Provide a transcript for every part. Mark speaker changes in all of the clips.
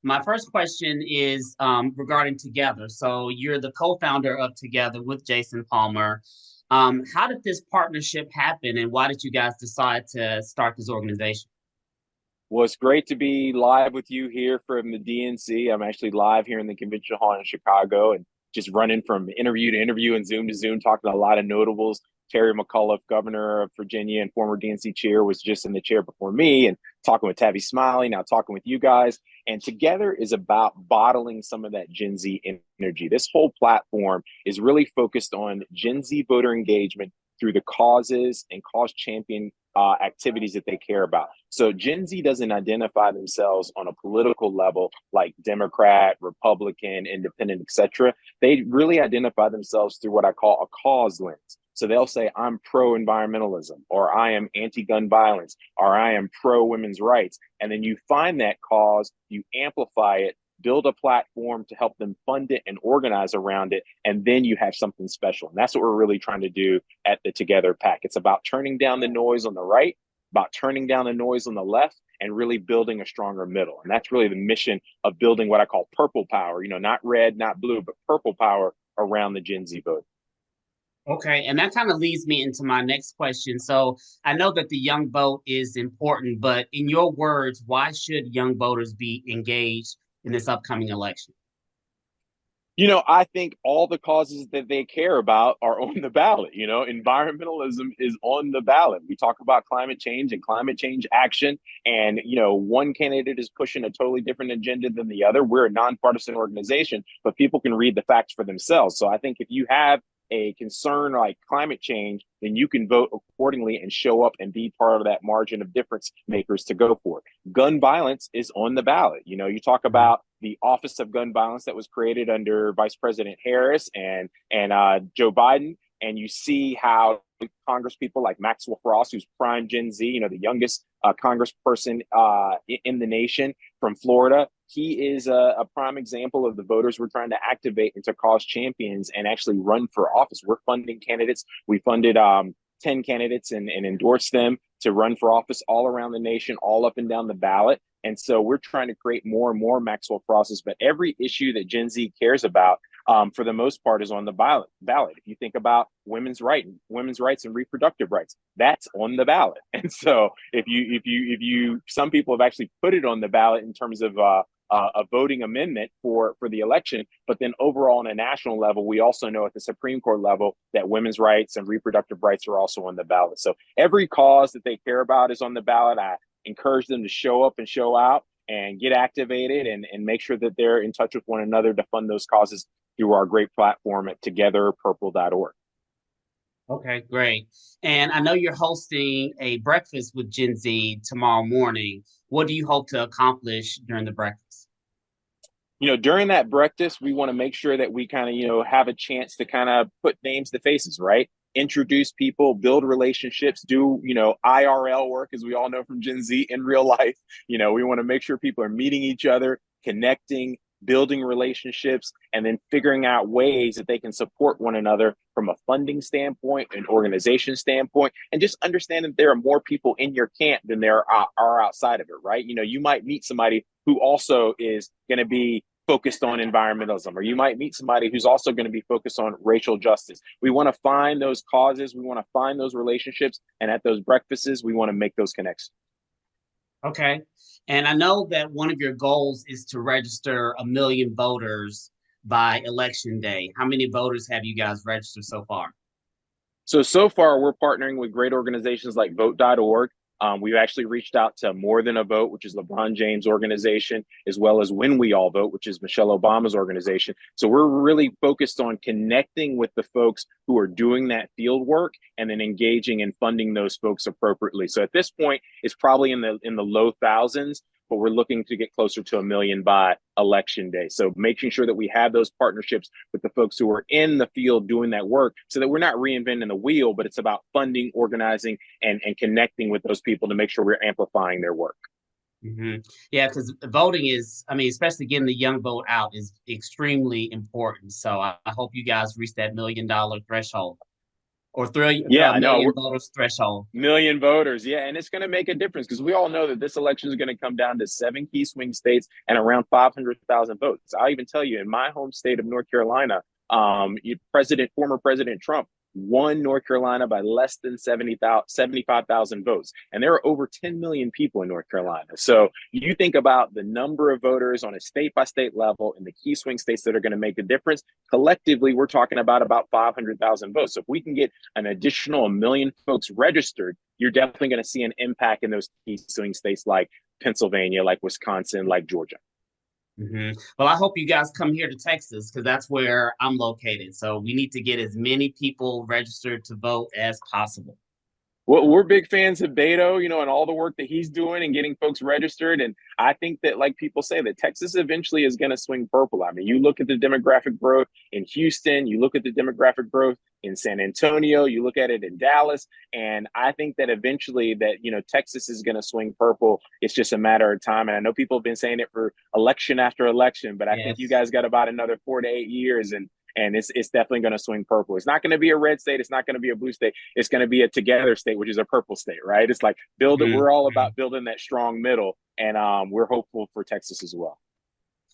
Speaker 1: My first question is regarding Together. So you're the co-founder of Together with Jason Palmer. How did this partnership happen, and why did you guys decide to start this organization?
Speaker 2: Well, it's great to be live with you here from the DNC. I'm actually live here in the convention hall in Chicago and just running from interview to interview and Zoom to Zoom, talking to a lot of notables. Terry McAuliffe, governor of Virginia and former DNC chair, was just in the chair before me, and talking with Tabby Smiley, now talking with you guys. And Together is about bottling some of that Gen Z energy. This whole platform is really focused on Gen Z voter engagement through the causes and cause champion activities that they care about. So Gen Z doesn't identify themselves on a political level like Democrat, Republican, Independent, etc. They really identify themselves through what I call a cause lens. So they'll say, I'm pro environmentalism, or I am anti gun violence, or I am pro women's rights. And then you find that cause, you amplify it, build a platform to help them fund it and organize around it. And then you have something special. And that's what we're really trying to do at the Together PAC. It's about turning down the noise on the right, about turning down the noise on the left, and really building a stronger middle. And that's really the mission of building what I call purple power, not red, not blue, but purple power around the Gen Z vote.
Speaker 1: Okay, and that kind of leads me into my next question. So I know that the young vote is important, but in your words, why should young voters be engaged in this upcoming election?
Speaker 2: I think all the causes that they care about are on the ballot. Environmentalism is on the ballot. We talk about climate change and climate change action. And, one candidate is pushing a totally different agenda than the other. We're a nonpartisan organization, but people can read the facts for themselves. So I think if you have a concern like climate change, then you can vote accordingly and show up and be part of that margin of difference makers to go for it. Gun violence is on the ballot. You talk about the Office of Gun Violence that was created under Vice President Harris and Joe Biden, and you see how Congress people like Maxwell Frost, who's prime Gen Z, the youngest Congressperson in the nation from Florida. He is a prime example of the voters we're trying to activate into cause champions and actually run for office. We're funding candidates. We funded 10 candidates and endorsed them to run for office all around the nation, all up and down the ballot. And so we're trying to create more and more Maxwell Frosses, but every issue that Gen Z cares about, for the most part, is on the ballot. If you think about women's rights and reproductive rights, that's on the ballot. And so some people have actually put it on the ballot in terms of a voting amendment for the election. But then overall, on a national level, we also know at the Supreme Court level that women's rights and reproductive rights are also on the ballot. So every cause that they care about is on the ballot. I encourage them to show up and show out and get activated and make sure that they're in touch with one another to fund those causes through our great platform at togetherpurple.org.
Speaker 1: Okay, great. And I know you're hosting a breakfast with Gen Z tomorrow morning. What do you hope to accomplish during the breakfast?
Speaker 2: During that breakfast, we want to make sure that we kind of, have a chance to kind of put names to faces, right? Introduce people, build relationships, do, IRL work, as we all know from Gen Z in real life. We want to make sure people are meeting each other, connecting, building relationships, and then figuring out ways that they can support one another from a funding standpoint, an organization standpoint, and just understand that there are more people in your camp than there are outside of it, right? You might meet somebody who also is going to be focused on environmentalism, or you might meet somebody who's also going to be focused on racial justice. We want to find those causes, we want to find those relationships, and at those breakfasts, we want to make those connections.
Speaker 1: Okay. And I know that one of your goals is to register 1 million voters by election day. How many voters have you guys registered so far?
Speaker 2: So far, we're partnering with great organizations like vote.org. We've actually reached out to More Than a Vote, which is LeBron James' organization, as well as When We All Vote, which is Michelle Obama's organization. So we're really focused on connecting with the folks who are doing that field work and then engaging and funding those folks appropriately. So at this point, it's probably in the low thousands, but we're looking to get closer to 1 million by election day. So making sure that we have those partnerships with the folks who are in the field doing that work so that we're not reinventing the wheel, but it's about funding, organizing, and connecting with those people to make sure we're amplifying their work.
Speaker 1: Hmm. Yeah, because voting is, I mean, especially getting the young vote out is extremely important. So I hope you guys reach that $1 million threshold. or through
Speaker 2: Yeah,
Speaker 1: a
Speaker 2: I know.
Speaker 1: million voters threshold.
Speaker 2: Million voters. Yeah. And it's going to make a difference because we all know that this election is going to come down to 7 key swing states and around 500,000 votes. I'll even tell you in my home state of North Carolina, former President Trump won North Carolina by less than 75,000 votes. And there are over 10 million people in North Carolina. So you think about the number of voters on a state by state level in the key swing states that are going to make a difference. Collectively, we're talking about 500,000 votes. So if we can get an additional 1 million folks registered, you're definitely going to see an impact in those key swing states like Pennsylvania, like Wisconsin, like Georgia.
Speaker 1: Well, I hope you guys come here to Texas because that's where I'm located. So we need to get as many people registered to vote as possible.
Speaker 2: Well, we're big fans of Beto, and all the work that he's doing and getting folks registered. And I think that, like people say, that Texas eventually is going to swing purple. I mean, you look at the demographic growth in Houston, you look at the demographic growth in San Antonio, you look at it in Dallas, and I think that eventually that, Texas is going to swing purple. It's just a matter of time. And I know people have been saying it for election after election, but I think you guys got about another 4 to 8 years, and it's definitely going to swing purple. It's not going to be a red state. It's not going to be a blue state. It's going to be a together state, which is a purple state, right? It's like We're all about building that strong middle, and we're hopeful for Texas as well.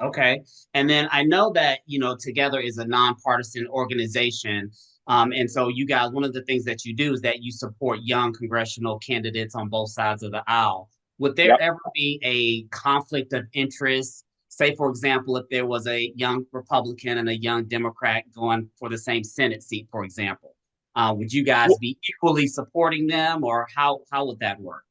Speaker 1: Okay. And then I know that, Together is a nonpartisan organization. And so you guys, one of the things that you do is that you support young congressional candidates on both sides of the aisle. Would there ever be a conflict of interest? Say, for example, if there was a young Republican and a young Democrat going for the same Senate seat, for example, would you guys be equally supporting them, or how would that work?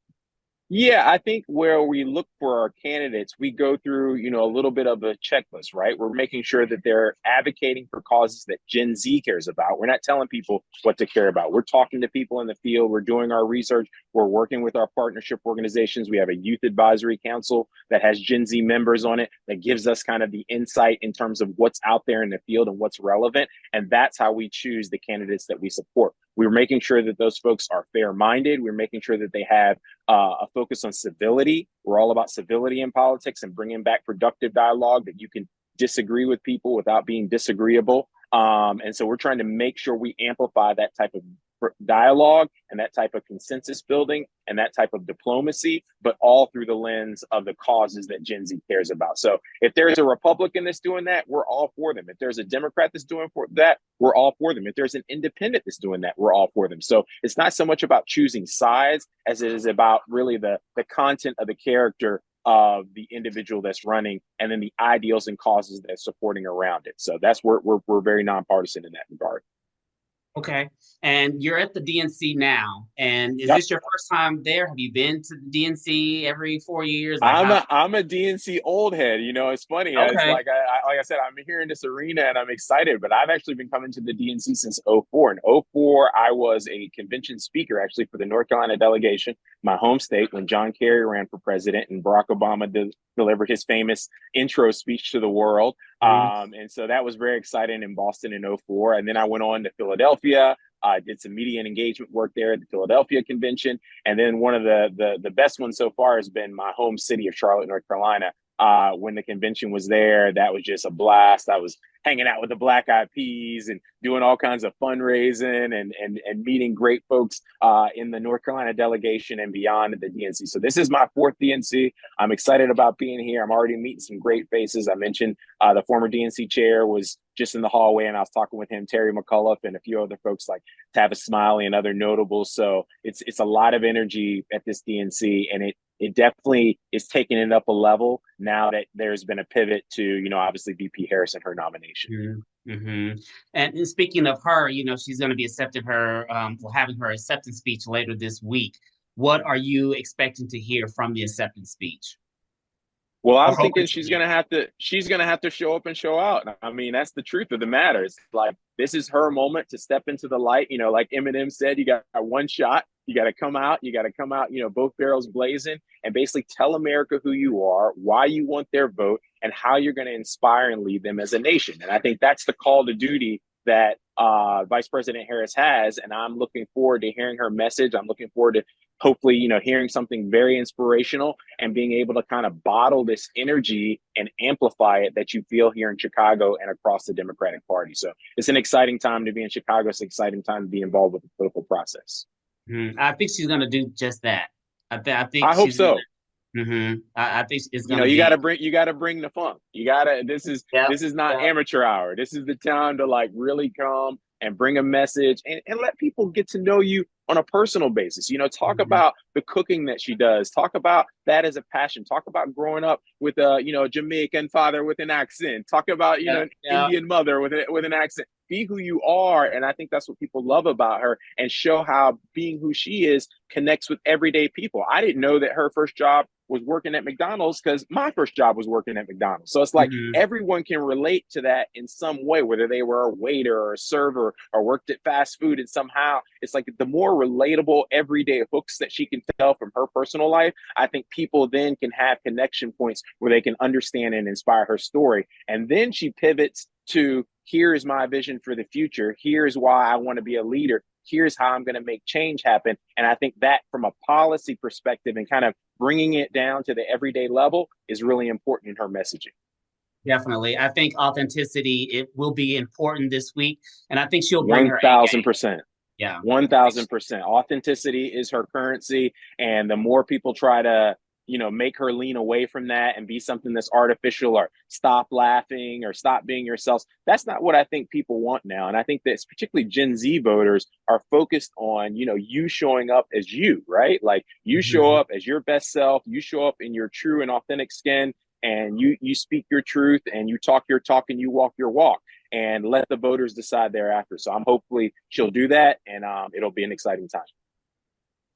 Speaker 2: Yeah, I think where we look for our candidates, we go through, a little bit of a checklist, right? We're making sure that they're advocating for causes that Gen Z cares about. We're not telling people what to care about. We're talking to people in the field. We're doing our research. We're working with our partnership organizations. We have a youth advisory council that has Gen Z members on it that gives us kind of the insight in terms of what's out there in the field and what's relevant. And that's how we choose the candidates that we support. We're making sure that those folks are fair-minded. We're making sure that they have a focus on civility. We're all about civility in politics and bringing back productive dialogue that you can disagree with people without being disagreeable. And so we're trying to make sure we amplify that type of dialogue and that type of consensus building and that type of diplomacy, but all through the lens of the causes that Gen Z cares about. So if there's a Republican that's doing that, we're all for them. If there's a Democrat that's doing that, we're all for them. If there's an independent that's doing that, we're all for them. So it's not so much about choosing sides as it is about really the content of the character of the individual that's running, and then the ideals and causes that's supporting around it. So that's where we're very nonpartisan in that regard.
Speaker 1: Okay. And you're at the DNC now. And is this your first time there? Have you been to the DNC every 4 years?
Speaker 2: I'm a DNC old head. It's funny.
Speaker 1: Okay.
Speaker 2: It's like I said, I'm here in this arena and I'm excited, but I've actually been coming to the DNC since 04. In 04, I was a convention speaker actually for the North Carolina delegation, my home state, when John Kerry ran for president and Barack Obama delivered his famous intro speech to the world. And so that was very exciting in Boston in 04. And then I went on to Philadelphia. I did some media and engagement work there at the Philadelphia convention. And then one of the best ones so far has been my home city of Charlotte, North Carolina. When the convention was there, that was just a blast. I was hanging out with the Black Eyed Peas and doing all kinds of fundraising and meeting great folks in the North Carolina delegation and beyond at the DNC. So this is my fourth DNC. I'm excited about being here. I'm already meeting some great faces. I mentioned the former DNC chair was just in the hallway, and I was talking with him, Terry McAuliffe, and a few other folks like Tavis Smiley and other notables. So it's a lot of energy at this DNC, and it definitely is taking it up a level now that there's been a pivot to, obviously VP Harris and her nomination.
Speaker 1: Mm-hmm. And speaking of her, she's going to be having her acceptance speech later this week. What are you expecting to hear from the acceptance speech?
Speaker 2: Well, I'm thinking she's gonna have to show up and show out. I mean, that's the truth of the matter. It's like this is her moment to step into the light. Like Eminem said, you got one shot. You got to come out. Both barrels blazing, and basically tell America who you are, why you want their vote, and how you're going to inspire and lead them as a nation. And I think that's the call to duty that Vice President Harris has. And I'm looking forward to hearing her message. I'm looking forward to hopefully, hearing something very inspirational and being able to kind of bottle this energy and amplify it that you feel here in Chicago and across the Democratic Party. So it's an exciting time to be in Chicago. It's an exciting time to be involved with the political process.
Speaker 1: I think she's going to do just that. I think
Speaker 2: I hope
Speaker 1: she's going
Speaker 2: so.
Speaker 1: to. I think it's
Speaker 2: You
Speaker 1: going
Speaker 2: know,
Speaker 1: to
Speaker 2: you
Speaker 1: be.
Speaker 2: gotta bring the funk. You gotta.
Speaker 1: Yep.
Speaker 2: This is not
Speaker 1: Yep.
Speaker 2: amateur hour. This is the time to like really come and bring a message and let people get to know you on a personal basis. Talk
Speaker 1: Mhm.
Speaker 2: about the cooking that she does. Talk about that as a passion. Talk about growing up with a Jamaican father with an accent. Talk about
Speaker 1: Yep.
Speaker 2: an
Speaker 1: Yep.
Speaker 2: Indian mother with an accent. Be who you are, and I think that's what people love about her, and show how being who she is connects with everyday people. I didn't know that her first job was working at McDonald's because my first job was working at McDonald's. So it's like
Speaker 1: Mhm.
Speaker 2: everyone can relate to that in some way, whether they were a waiter or a server or worked at fast food. And somehow it's like the more relatable everyday hooks that she can tell from her personal life, I think people then can have connection points where they can understand and inspire her story. And then she pivots to, here is my vision for the future. Here's why I want to be a leader. Here's how I'm going to make change happen. And I think that from a policy perspective and kind of bringing it down to the everyday level is really important in her messaging.
Speaker 1: Definitely. I think authenticity it will be important this week, and I think she'll bring her A game.
Speaker 2: 1000%.
Speaker 1: Yeah. I think
Speaker 2: 1000%. Authenticity is her currency. And the more people try to, make her lean away from that and be something that's artificial or stop laughing or stop being yourselves, that's not what I think people want now. And I think that particularly Gen Z voters are focused on, you showing up as you, right? Like you show
Speaker 1: mhm.
Speaker 2: up as your best self, you show up in your true and authentic skin, and you speak your truth and you talk your talk and you walk your walk, and let the voters decide thereafter. So I'm hopefully she'll do that, and it'll be an exciting time.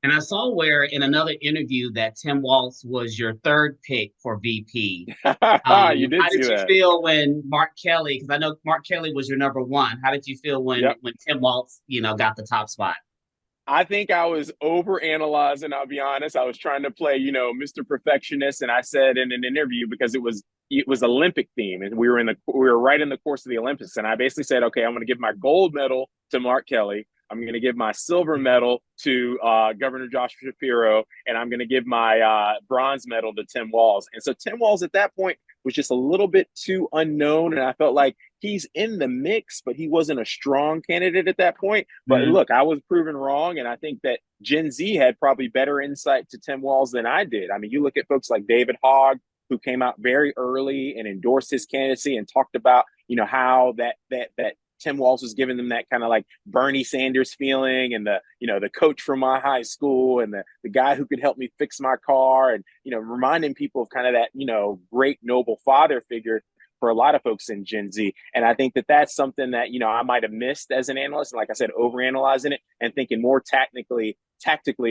Speaker 1: And I saw where in another interview that Tim Walz was your third pick for VP.
Speaker 2: You did
Speaker 1: How
Speaker 2: see
Speaker 1: did you
Speaker 2: that.
Speaker 1: feel when Mark Kelly? Because I know Mark Kelly was your number one. How did you feel when
Speaker 2: Yep.
Speaker 1: Tim Walz, got the top spot?
Speaker 2: I think I was over analyzing. I'll be honest. I was trying to play, Mr. Perfectionist, and I said in an interview, because it was Olympic theme, and we were right in the course of the Olympics, and I basically said, okay, I'm going to give my gold medal to Mark Kelly. I'm going to give my silver medal to Governor Josh Shapiro, and I'm going to give my bronze medal to Tim Walz. And so Tim Walz at that point was just a little bit too unknown, and I felt like he's in the mix, but he wasn't a strong candidate at that point. But
Speaker 1: Mhm.
Speaker 2: look, I was proven wrong, and I think that Gen Z had probably better insight to Tim Walz than I did. I mean, you look at folks like David Hogg, who came out very early and endorsed his candidacy and talked about, how that Tim Walz was giving them that kind of like Bernie Sanders feeling, and the coach from my high school, and the guy who could help me fix my car, and reminding people of kind of that great noble father figure for a lot of folks in Gen Z. And I think that that's something that I might have missed as an analyst, and like I said, overanalyzing it and thinking more tactically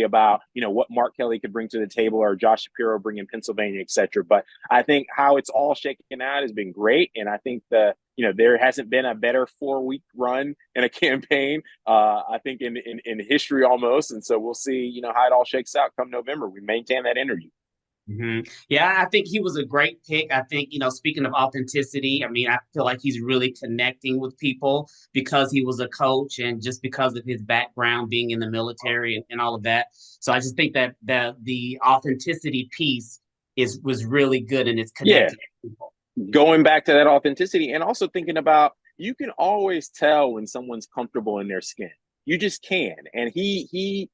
Speaker 2: about what Mark Kelly could bring to the table, or Josh Shapiro bring in Pennsylvania, etc. But I think how it's all shaken out has been great, and I think there hasn't been a better 4-week run in a campaign, I think in history almost. And so we'll see how it all shakes out come November. We maintain that energy.
Speaker 1: Yeah, I think he was a great pick. I think, speaking of authenticity, I mean, I feel like he's really connecting with people because he was a coach and just because of his background being in the military and all of that. So I just think that the authenticity piece was really good and it's
Speaker 2: Yeah,
Speaker 1: connecting people.
Speaker 2: going back to that authenticity, and also thinking about, you can always tell when someone's comfortable in their skin. You just can. And he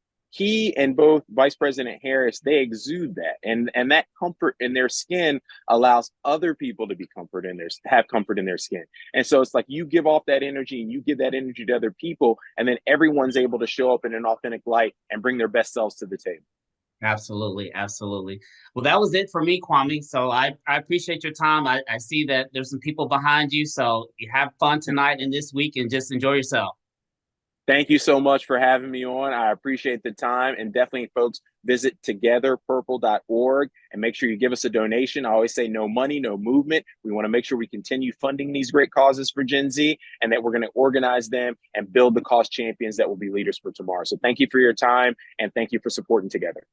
Speaker 2: and both Vice President Harris, they exude that, and that comfort in their skin allows other people to be have comfort in their skin. And so it's like you give off that energy and you give that energy to other people, and then everyone's able to show up in an authentic light and bring their best selves to the table.
Speaker 1: Absolutely, absolutely. Well, that was it for me, Kwame. So I appreciate your time. I see that there's some people behind you. So you have fun tonight and this week and just enjoy yourself.
Speaker 2: Thank you so much for having me on. I appreciate the time. And definitely, folks, visit togetherpurple.org and make sure you give us a donation. I always say no money, no movement. We want to make sure we continue funding these great causes for Gen Z, and that we're going to organize them and build the cause champions that will be leaders for tomorrow. So thank you for your time, and thank you for supporting Together.